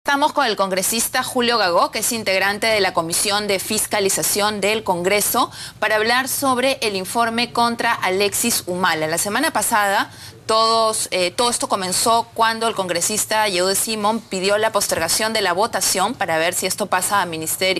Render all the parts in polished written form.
Estamos con el congresista Julio Gagó, que es integrante de la Comisión de Fiscalización del Congreso, para hablar sobre el informe contra Alexis Humala. La semana pasada todo esto comenzó cuando el congresista Yehude Simón pidió la postergación de la votación para ver si esto pasa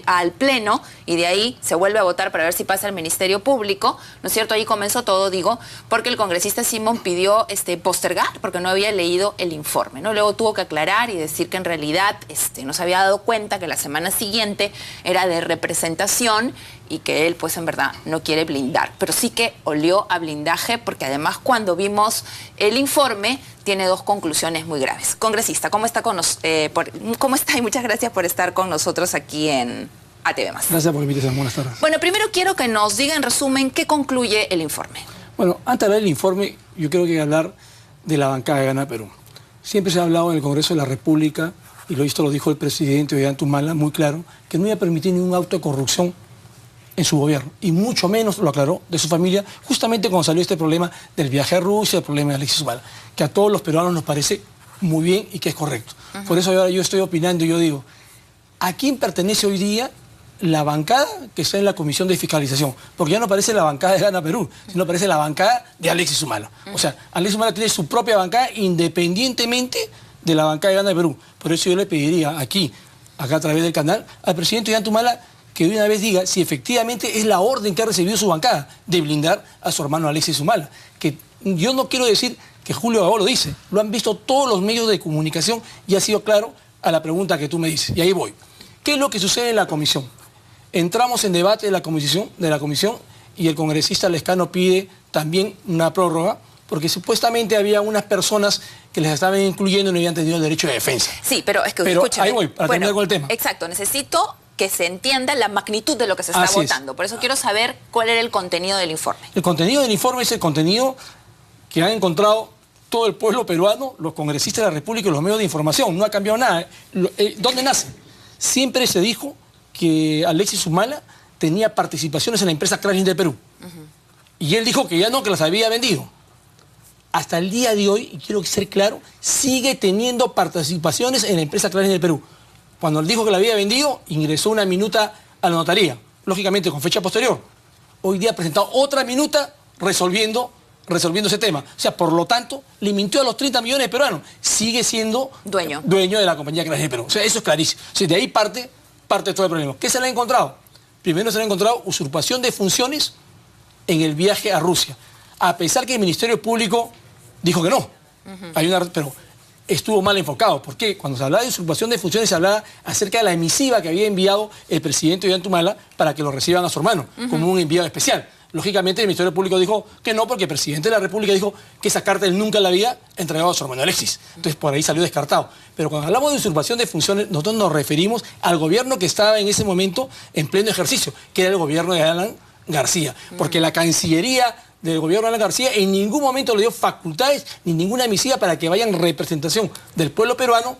al Pleno, y de ahí se vuelve a votar para ver si pasa al Ministerio Público, ¿no es cierto? Ahí comenzó todo, digo, porque el congresista Simón pidió postergar porque no había leído el informe, ¿no? Luego tuvo que aclarar y decir que en realidad no se había dado cuenta que la semana siguiente era de representación y que él, pues en verdad, no quiere blindar. Pero sí que olió a blindaje, porque además cuando vimos el informe tiene dos conclusiones muy graves. Congresista, ¿cómo está ¿cómo está? Y muchas gracias por estar con nosotros aquí en ATV+. Gracias por la invitación. Buenas tardes. Bueno, primero quiero que nos diga en resumen qué concluye el informe. Bueno, antes de hablar del informe, yo creo que hay que hablar de la bancada de Gana Perú. Siempre se ha hablado en el Congreso de la República, y esto lo dijo el presidente Ollanta Humala muy claro, que no iba a permitir ningún acto de corrupción en su gobierno, y mucho menos lo aclaró de su familia, justamente cuando salió este problema del viaje a Rusia, el problema de Alexis Humala, que a todos los peruanos nos parece muy bien y que es correcto. Por eso ahora yo estoy opinando y yo digo, ¿a quién pertenece hoy día la bancada que está en la Comisión de Fiscalización? Porque ya no parece la bancada de Gana Perú, sino parece la bancada de Alexis Humala. O sea, Alexis Humala tiene su propia bancada independientemente de la bancada de Gana Perú. Por eso yo le pediría aquí, acá a través del canal, al presidente Ollanta Humala que de una vez diga si efectivamente es la orden que ha recibido su bancada de blindar a su hermano Alexis Humala. Que yo no quiero decir que Julio Gagó lo dice, lo han visto todos los medios de comunicación y ha sido claro a la pregunta que tú me dices. Y ahí voy. ¿Qué es lo que sucede en la comisión? Entramos en debate de la comisión y el congresista Lescano pide también una prórroga, porque supuestamente había unas personas que les estaban incluyendo y no habían tenido el derecho de defensa. Sí, pero es que escúcheme. Ahí voy, para terminar con el tema. Exacto, necesito que se entienda la magnitud de lo que se está votando. Por eso quiero saber cuál era el contenido del informe. El contenido del informe es el contenido que han encontrado todo el pueblo peruano, los congresistas de la República y los medios de información. No ha cambiado nada. ¿Dónde nace? Siempre se dijo que Alexis Humala tenía participaciones en la empresa Clarín de Perú. Y él dijo que ya no, que las había vendido. Hasta el día de hoy, y quiero ser claro, sigue teniendo participaciones en la empresa Clarín de Perú. Cuando él dijo que la había vendido, ingresó una minuta a la notaría, lógicamente con fecha posterior. Hoy día ha presentado otra minuta resolviendo ese tema. O sea, por lo tanto, le mintió a los 30 millones de peruanos. Sigue siendo dueño de la compañía Clarín de Perú. O sea, eso es clarísimo. O sea, de ahí parte todo el problema. ¿Qué se le ha encontrado? Primero se le ha encontrado usurpación de funciones en el viaje a Rusia. A pesar que el Ministerio Público dijo que no. Pero estuvo mal enfocado. ¿Por qué? Cuando se hablaba de usurpación de funciones se hablaba acerca de la emisiva que había enviado el presidente Ollanta Humala para que lo reciban a su hermano, como un enviado especial. Lógicamente el Ministerio Público dijo que no, porque el presidente de la República dijo que esa carta él nunca la había entregado a su hermano Alexis. Entonces por ahí salió descartado. Pero cuando hablamos de usurpación de funciones, nosotros nos referimos al gobierno que estaba en ese momento en pleno ejercicio, que era el gobierno de Alan García. Porque la Cancillería del gobierno de Alan García en ningún momento le dio facultades ni ninguna emisiva para que vayan representación del pueblo peruano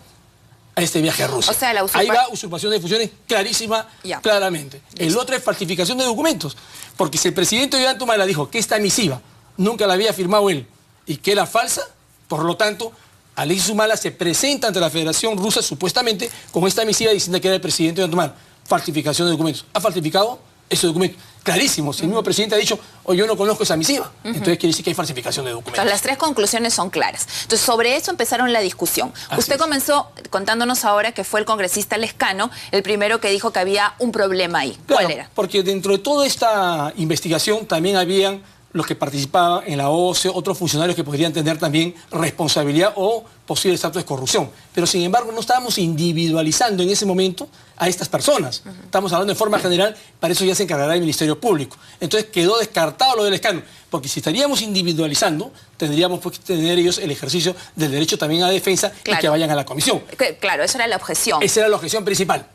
a este viaje a Rusia. O sea, ahí va usurpación de funciones clarísima, claramente. El otro es falsificación de documentos, porque si el presidente Ollanta Humala dijo que esta emisiva nunca la había firmado él y que era falsa, por lo tanto, Alexis Humala se presenta ante la Federación Rusa supuestamente con esta emisiva diciendo que era el presidente Ollanta Humala. Falsificación de documentos. ¿Ha falsificado ese documento? Clarísimo. Si el mismo presidente ha dicho, yo no conozco esa misiva, entonces quiere decir que hay falsificación de documentos. Entonces, las tres conclusiones son claras. Entonces, sobre eso empezaron la discusión. Usted comenzó contándonos ahora que fue el congresista Lescano el primero que dijo que había un problema ahí. Claro, ¿cuál era? Porque dentro de toda esta investigación también habían los que participaban en la OCE, otros funcionarios que podrían tener también responsabilidad o posibles actos de corrupción. Pero sin embargo no estábamos individualizando en ese momento a estas personas. Estamos hablando de forma general, para eso ya se encargará el Ministerio Público. Entonces quedó descartado lo del Lescano, porque si estaríamos individualizando, tendríamos que tener ellos el ejercicio del derecho también a defensa y que vayan a la comisión. Claro, esa era la objeción. Esa era la objeción principal.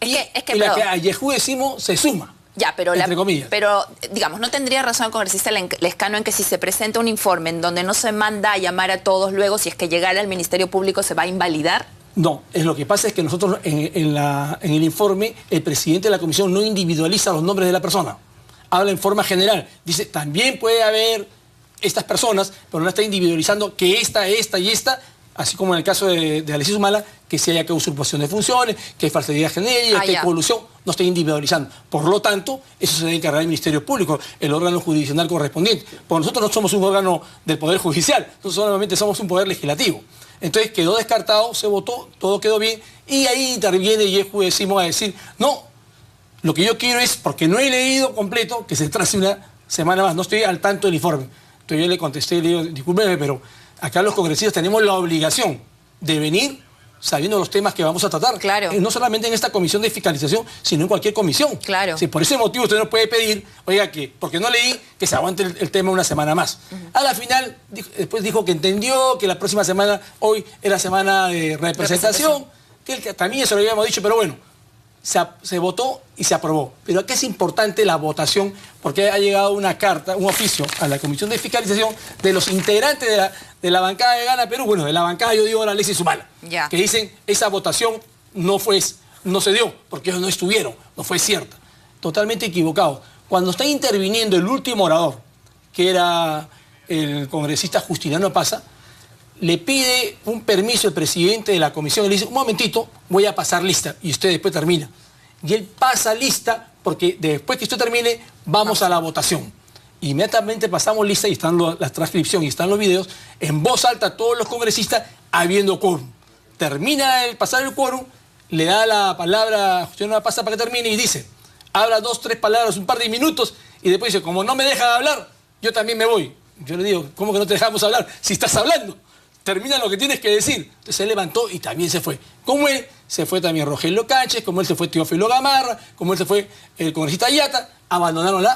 Y la que a Yehude Simón se suma. Ya, pero, entre comillas. Pero, digamos, ¿no tendría razón el congresista Lescano en que si se presenta un informe en donde no se manda a llamar a todos luego, si es que llegara al Ministerio Público, se va a invalidar? No, lo que pasa es que nosotros en el informe, el presidente de la comisión no individualiza los nombres de la persona. Habla en forma general. Dice, también puede haber estas personas, pero no está individualizando que esta y esta así como en el caso de Alexis Humala, que si haya que usurpación de funciones, que hay falsedad genérica, que hay colusión, no está individualizando. Por lo tanto, eso se debe encargar el Ministerio Público, el órgano jurisdiccional correspondiente. Porque nosotros no somos un órgano del Poder Judicial, nosotros solamente somos un poder legislativo. Entonces quedó descartado, se votó, todo quedó bien, y ahí interviene y es juez a decir, no, lo que yo quiero es, porque no he leído completo, que se trace una semana más, no estoy al tanto del informe. Entonces yo le contesté, le digo, discúlpeme, pero acá los congresistas tenemos la obligación de venir sabiendo los temas que vamos a tratar. Claro. No solamente en esta comisión de fiscalización, sino en cualquier comisión. Claro. Sí, por ese motivo usted no puede pedir, oiga, que porque no leí, que se aguante el tema una semana más. A la final, después dijo que entendió que la próxima semana, hoy es la semana de representación, que también eso lo habíamos dicho, pero bueno, se votó y se aprobó. Pero aquí es importante la votación, porque ha llegado una carta, un oficio a la Comisión de Fiscalización de los integrantes de la bancada de Gana Perú, bueno, de la bancada, yo digo, de la Alexis Humala, que dicen esa votación no se dio, porque ellos no estuvieron, no fue cierta. Totalmente equivocado. Cuando está interviniendo el último orador, que era el congresista Justiniano Pasa, le pide un permiso al presidente de la comisión y le dice, un momentito, voy a pasar lista, y usted después termina. Y él pasa lista, porque después que usted termine, vamos a la votación. Inmediatamente pasamos lista, y están la transcripción, y están los videos, en voz alta todos los congresistas, habiendo quórum. Termina el pasar el quórum, le da la palabra a Justiniano Pasa para que termine, y dice, habla 2, 3 palabras, un par de minutos, y después dice, como no me dejan hablar, yo también me voy. Yo le digo, ¿cómo que no te dejamos hablar si estás hablando? Termina lo que tienes que decir. Entonces se levantó y también se fue. Como él, se fue también Rogelio Cánchez, como él se fue Teófilo Gamarra, como él se fue el congresista Yata, abandonaron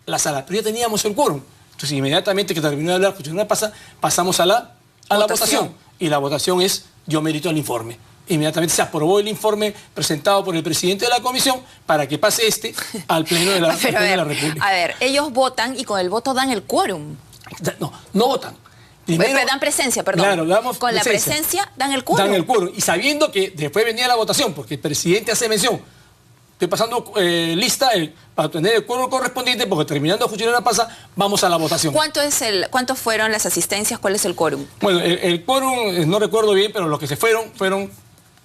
la sala. Pero ya teníamos el quórum. Entonces inmediatamente que terminó de hablar, pasamos a la votación. Y la votación es, yo merito el informe. Inmediatamente se aprobó el informe presentado por el presidente de la comisión para que pase al Pleno de la República. A ver, ellos votan y con el voto dan el quórum. No votan. Primero, dan presencia, perdón. Claro, con la presencia dan el quórum. Dan el quórum. Y sabiendo que después venía la votación, porque el presidente hace mención, estoy pasando lista para tener el quórum correspondiente, porque terminando Justiniano Pasa, vamos a la votación. ¿Cuántos fueron las asistencias? ¿Cuál es el quórum? Bueno, el quórum, no recuerdo bien, pero los que se fueron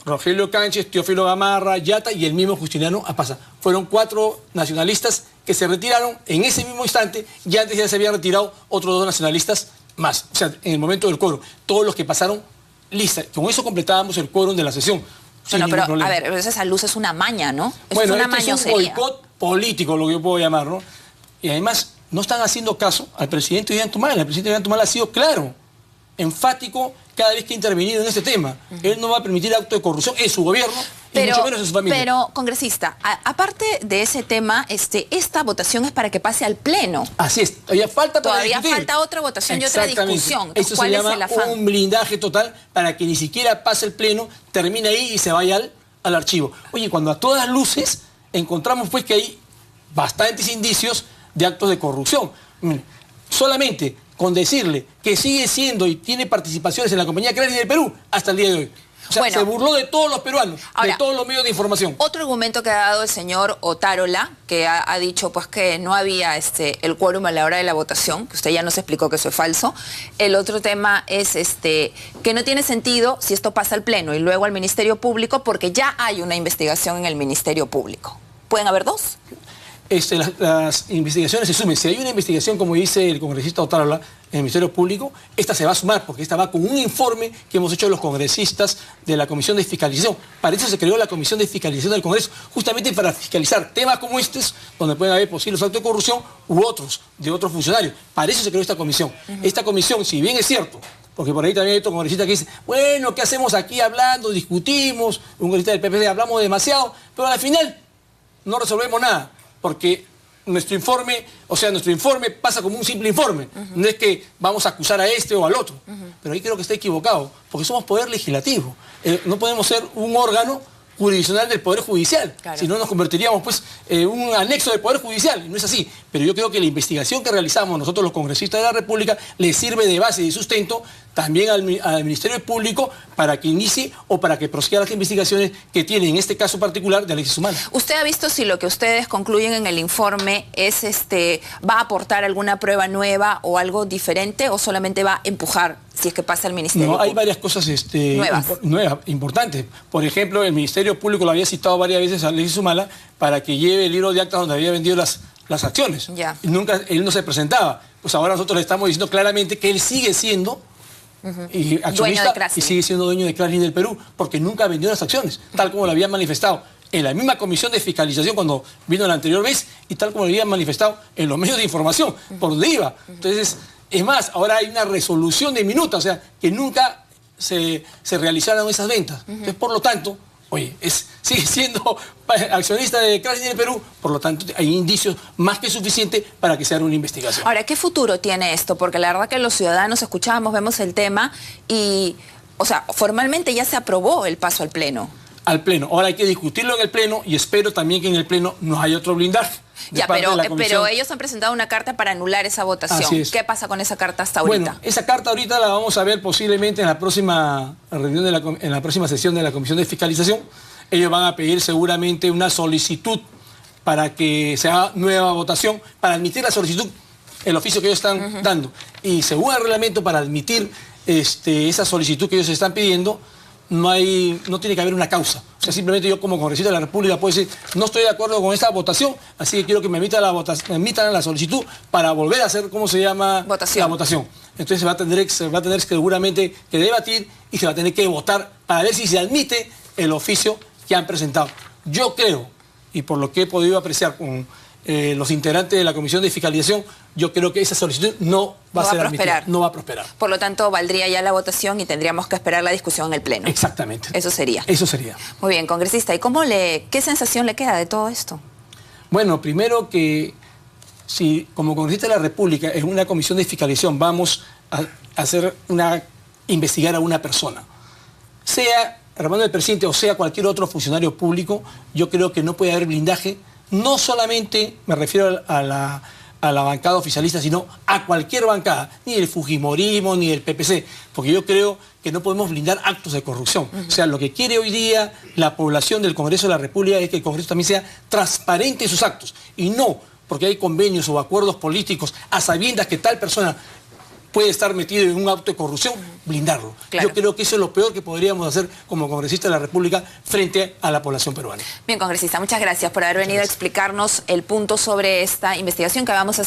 Rogelio Cánchez, Teófilo Gamarra, Yata y el mismo Justiniano Pasa. Fueron 4 nacionalistas que se retiraron en ese mismo instante, y antes ya se habían retirado otros 2 nacionalistas más, o sea, en el momento del quórum, todos los que pasaron lista. Con eso completábamos el quórum de la sesión. Bueno, pero a ver, esa luz es una maña, ¿no? Bueno, es un boicot político, lo que yo puedo llamar, ¿no? Y además, no están haciendo caso al presidente Ollanta Humala. El presidente Ollanta Humala ha sido claro, enfático, cada vez que ha intervenido en este tema. Él no va a permitir acto de corrupción en su gobierno, y mucho menos en su familia. Pero, congresista, aparte de ese tema, esta votación es para que pase al Pleno. Así es, todavía falta otra votación y otra discusión. Eso se llama un blindaje total para que ni siquiera pase el Pleno, termine ahí y se vaya al archivo. Oye, cuando a todas luces encontramos pues que hay bastantes indicios de actos de corrupción. Solamente con decirle que sigue siendo y tiene participaciones en la compañía Clarín del Perú hasta el día de hoy. O sea, se burló de todos los peruanos, de todos los medios de información. Otro argumento que ha dado el señor Otárola, que ha dicho pues que no había el quórum a la hora de la votación, que usted ya nos explicó que eso es falso. El otro tema es que no tiene sentido si esto pasa al Pleno y luego al Ministerio Público, porque ya hay una investigación en el Ministerio Público. ¿Pueden haber 2? Las investigaciones se sumen. Si hay una investigación, como dice el congresista Otárola, en el Ministerio Público, esta se va a sumar, porque esta va con un informe que hemos hecho los congresistas de la Comisión de Fiscalización. Para eso se creó la Comisión de Fiscalización del Congreso, justamente para fiscalizar temas como estos, donde pueden haber posibles actos de corrupción u otros, de otros funcionarios. Para eso se creó esta comisión. Esta comisión, si bien es cierto, porque por ahí también hay otro congresista que dice, bueno, ¿qué hacemos aquí hablando? Discutimos, un congresista del PPD, hablamos demasiado, pero al final no resolvemos nada. Porque nuestro informe pasa como un simple informe. No es que vamos a acusar a este o al otro. Pero ahí creo que está equivocado, porque somos poder legislativo. No podemos ser un órgano jurisdiccional del Poder Judicial. Claro. Si no nos convertiríamos pues en un anexo del Poder Judicial. Y no es así. Pero yo creo que la investigación que realizamos nosotros los congresistas de la República les sirve de base y de sustento también al Ministerio Público para que inicie o para que prosiga las investigaciones que tiene en este caso particular de Alexis Humala. ¿Usted ha visto si lo que ustedes concluyen en el informe es va a aportar alguna prueba nueva o algo diferente, o solamente va a empujar si es que pasa el Ministerio Público? No, hay varias cosas nuevas, importantes. Por ejemplo, el Ministerio Público lo había citado varias veces a Alexis Humala para que lleve el libro de actas donde había vendido las acciones. Ya. Y nunca él no se presentaba. Pues ahora nosotros le estamos diciendo claramente que él sigue siendo y accionista y sigue siendo dueño de Crashlink del Perú, porque nunca vendió las acciones, tal como lo habían manifestado en la misma comisión de fiscalización cuando vino la anterior vez, y tal como lo habían manifestado en los medios de información, por donde iba. Entonces, es más, ahora hay una resolución de minuta, o sea, que nunca se realizaron esas ventas. Entonces, por lo tanto, oye, sigue siendo accionista de Crashlink del Perú, por lo tanto hay indicios más que suficientes para que se haga una investigación. Ahora, ¿qué futuro tiene esto? Porque la verdad que los ciudadanos escuchamos, vemos el tema y, o sea, formalmente ya se aprobó el paso al Pleno. Al Pleno. Ahora hay que discutirlo en el Pleno y espero también que en el Pleno no haya otro blindaje. Ya, pero ellos han presentado una carta para anular esa votación. Así es. ¿Qué pasa con esa carta hasta ahorita? Bueno, esa carta ahorita la vamos a ver posiblemente en la próxima reunión, en la próxima sesión de la Comisión de Fiscalización. Ellos van a pedir seguramente una solicitud para que se haga nueva votación, para admitir la solicitud, el oficio que ellos están dando. Y según el reglamento, para admitir esa solicitud que ellos están pidiendo, no tiene que haber una causa. O sea, simplemente yo como congresista de la República puedo decir, no estoy de acuerdo con esta votación, así que quiero que me emitan la solicitud para volver a hacer, ¿cómo se llama? La votación. Entonces se va a tener seguramente que debatir y se va a tener que votar para ver si se admite el oficio que han presentado. Yo creo, y por lo que he podido apreciar con los integrantes de la Comisión de Fiscalización, yo creo que esa solicitud no va a prosperar. No va a prosperar. Por lo tanto, valdría ya la votación y tendríamos que esperar la discusión en el Pleno. Exactamente. Eso sería. Eso sería. Muy bien, congresista. ¿Y qué sensación le queda de todo esto? Bueno, primero que si como congresista de la República en una comisión de fiscalización vamos a investigar a una persona, sea hermano del presidente o sea cualquier otro funcionario público, yo creo que no puede haber blindaje. No solamente me refiero a la bancada oficialista, sino a cualquier bancada, ni el fujimorismo, ni el PPC, porque yo creo que no podemos blindar actos de corrupción. O sea, lo que quiere hoy día la población del Congreso de la República es que el Congreso también sea transparente en sus actos, y no porque hay convenios o acuerdos políticos a sabiendas que tal persona puede estar metido en un acto de corrupción, blindarlo. Claro. Yo creo que eso es lo peor que podríamos hacer como congresistas de la República frente a la población peruana. Bien, congresista, muchas gracias por haber venido a explicarnos el punto sobre esta investigación que vamos a hacer.